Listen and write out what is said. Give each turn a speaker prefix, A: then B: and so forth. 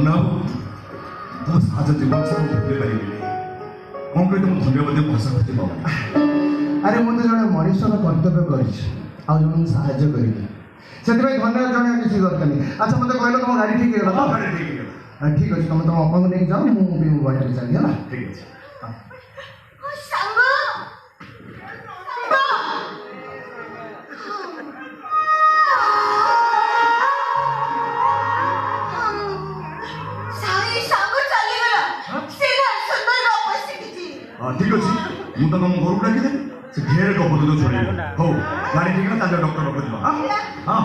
A: मुन्ना तुम साहज जीवन से भूल पारि कौन कह तुम धन्यवाद भाषा खोज पाऊँ।
B: अरे मुझे जड़े मनुष्यर कर्तव्य कर साहाଯ୍य करी से धन्यवाद जन किसी दरकार नहीं। अच्छा मत कहल तुम गाड़ी ठीक है ठीक अच्छे तुम तुम अप्पा को लेके जाओ मुझे बाटे चली है
A: ठीक है। ठीक अच्छे मुझे तुम घर को डाकिदेवी से ढेर गप छोड़ हो गाड़ी ठीक है डॉक्टर रख हाँ।